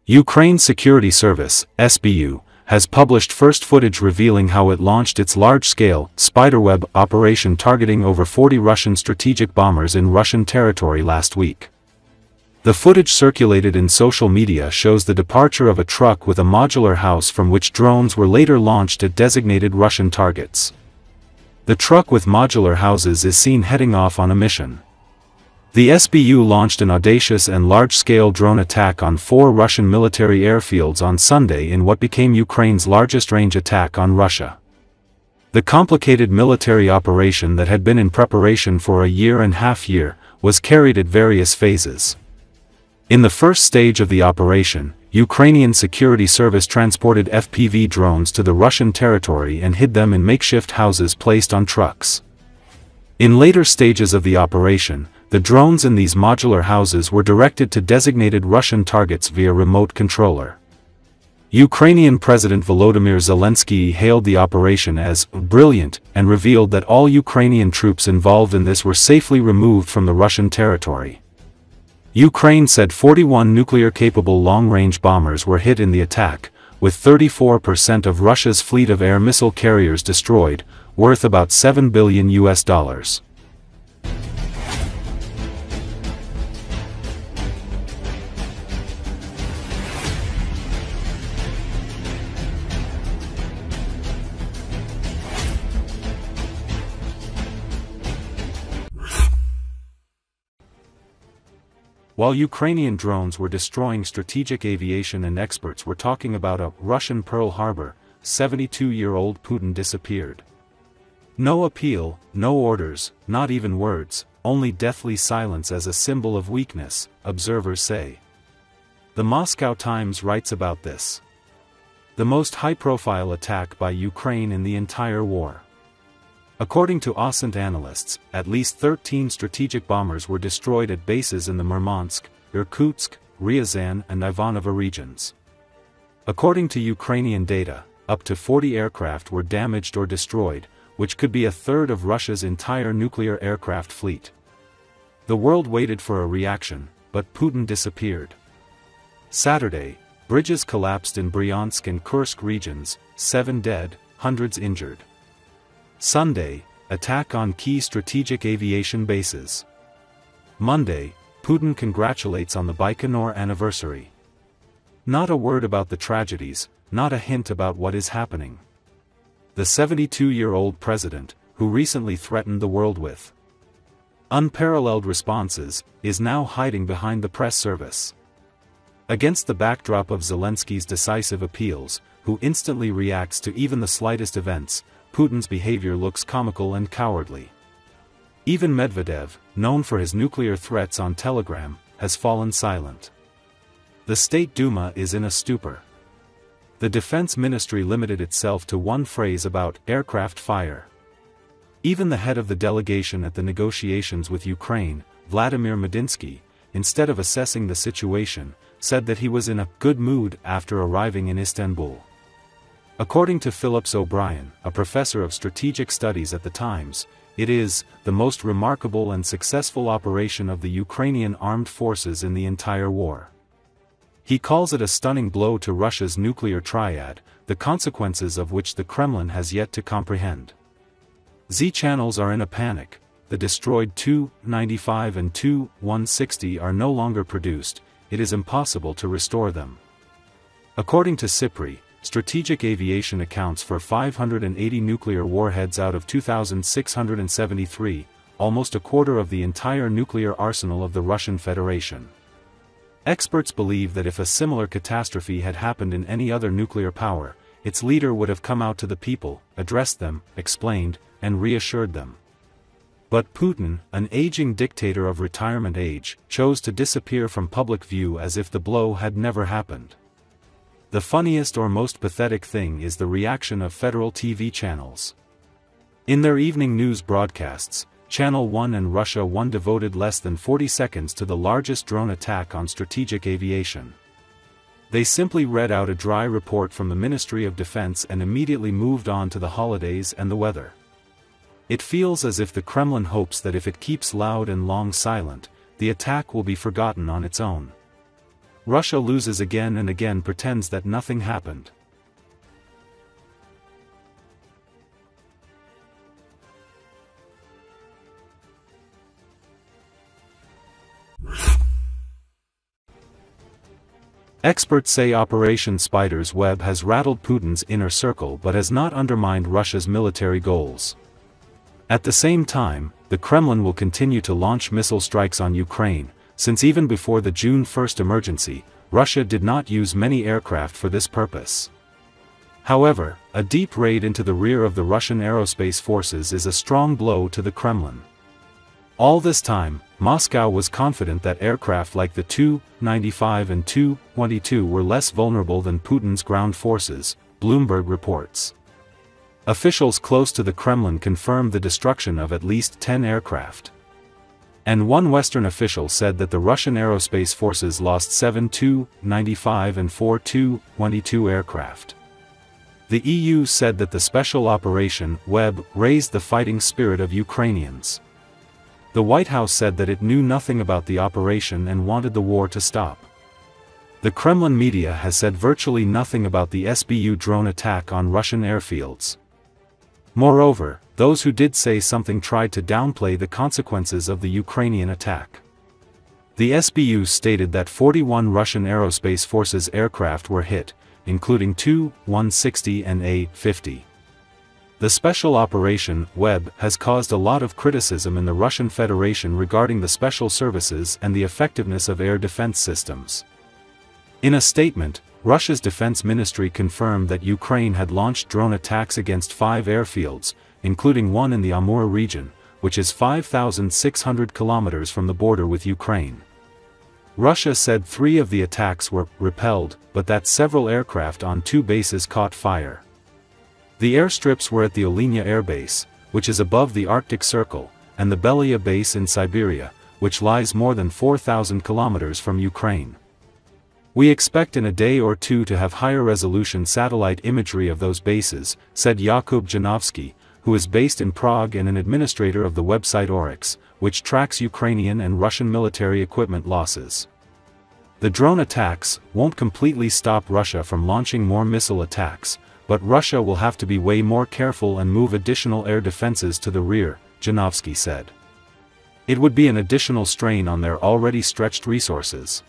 Ukraine Security Service, SBU, has published first footage revealing how it launched its large-scale spiderweb operation targeting over 40 Russian strategic bombers in Russian territory last week. The footage circulated in social media shows the departure of a truck with a modular house from which drones were later launched at designated Russian targets. The truck with modular houses is seen heading off on a mission. The SBU launched an audacious and large-scale drone attack on 4 Russian military airfields on Sunday in what became Ukraine's largest-range attack on Russia. The complicated military operation that had been in preparation for a year-and-a-half was carried at various phases. In the first stage of the operation, Ukrainian Security Service transported FPV drones to the Russian territory and hid them in makeshift houses placed on trucks. In later stages of the operation, the drones in these modular houses were directed to designated Russian targets via remote controller. Ukrainian President Volodymyr Zelensky hailed the operation as brilliant and revealed that all Ukrainian troops involved in this were safely removed from the Russian territory. Ukraine said 41 nuclear-capable long-range bombers were hit in the attack, with 34% of Russia's fleet of air missile carriers destroyed, worth about $7 billion. While Ukrainian drones were destroying strategic aviation and experts were talking about a Russian Pearl Harbor, 72-year-old Putin disappeared. No appeal, no orders, not even words, only deathly silence as a symbol of weakness, observers say. The Moscow Times writes about this. The most high-profile attack by Ukraine in the entire war. According to OSINT analysts, at least 13 strategic bombers were destroyed at bases in the Murmansk, Irkutsk, Ryazan and Ivanovo regions. According to Ukrainian data, up to 40 aircraft were damaged or destroyed, which could be a third of Russia's entire nuclear aircraft fleet. The world waited for a reaction, but Putin disappeared. Saturday, bridges collapsed in Bryansk and Kursk regions, 7 dead, hundreds injured. Sunday, attack on key strategic aviation bases. Monday, Putin congratulates on the Baikonur anniversary. Not a word about the tragedies, not a hint about what is happening. The 72-year-old president, who recently threatened the world with unparalleled responses, is now hiding behind the press service. Against the backdrop of Zelensky's decisive appeals, who instantly reacts to even the slightest events, Putin's behavior looks comical and cowardly. Even Medvedev, known for his nuclear threats on Telegram, has fallen silent. The State Duma is in a stupor. The Defense Ministry limited itself to one phrase about aircraft fire. Even the head of the delegation at the negotiations with Ukraine, Vladimir Medinsky, instead of assessing the situation, said that he was in a good mood after arriving in Istanbul. According to Phillips O'Brien, a professor of strategic studies at the Times, it is the most remarkable and successful operation of the Ukrainian armed forces in the entire war. He calls it a stunning blow to Russia's nuclear triad, the consequences of which the Kremlin has yet to comprehend. Z channels are in a panic. The destroyed Tu-95 and Tu-160 are no longer produced. It is impossible to restore them. According to SIPRI, strategic aviation accounts for 580 nuclear warheads out of 2,673, almost a quarter of the entire nuclear arsenal of the Russian Federation. Experts believe that if a similar catastrophe had happened in any other nuclear power, its leader would have come out to the people, addressed them, explained, and reassured them. But Putin, an aging dictator of retirement age, chose to disappear from public view as if the blow had never happened. The funniest or most pathetic thing is the reaction of federal TV channels. In their evening news broadcasts, Channel 1 and Russia 1 devoted less than 40 seconds to the largest drone attack on strategic aviation. They simply read out a dry report from the Ministry of Defense and immediately moved on to the holidays and the weather. It feels as if the Kremlin hopes that if it keeps loud and long silent, the attack will be forgotten on its own. Russia loses again and again, pretends that nothing happened. Experts say Operation Spider's Web has rattled Putin's inner circle but has not undermined Russia's military goals. At the same time, the Kremlin will continue to launch missile strikes on Ukraine, since even before the June 1st emergency, Russia did not use many aircraft for this purpose. However, a deep raid into the rear of the Russian aerospace forces is a strong blow to the Kremlin. All this time, Moscow was confident that aircraft like the Tu-95 and Tu-22 were less vulnerable than Putin's ground forces, Bloomberg reports. Officials close to the Kremlin confirmed the destruction of at least 10 aircraft. And one Western official said that the Russian aerospace forces lost 7 Tu-95 and 4 Tu-22 aircraft. The EU said that the special operation, Web, raised the fighting spirit of Ukrainians. The White House said that it knew nothing about the operation and wanted the war to stop. The Kremlin media has said virtually nothing about the SBU drone attack on Russian airfields. Moreover, those who did say something tried to downplay the consequences of the Ukrainian attack. The SBU stated that 41 Russian aerospace forces aircraft were hit, including Tu-160 and A-50. The special operation, Web, has caused a lot of criticism in the Russian Federation regarding the special services and the effectiveness of air defense systems. In a statement, Russia's defense ministry confirmed that Ukraine had launched drone attacks against 5 airfields, including one in the Amur region, which is 5,600 kilometers from the border with Ukraine. Russia said 3 of the attacks were repelled, but that several aircraft on 2 bases caught fire. The airstrips were at the Olynya Air Base, which is above the Arctic Circle, and the Belia Base in Siberia, which lies more than 4,000 kilometers from Ukraine. We expect in a day or two to have higher resolution satellite imagery of those bases, said Jakub Janowski, who is based in Prague and an administrator of the website Oryx, which tracks Ukrainian and Russian military equipment losses. The drone attacks won't completely stop Russia from launching more missile attacks, but Russia will have to be way more careful and move additional air defenses to the rear, Janowski said. It would be an additional strain on their already stretched resources.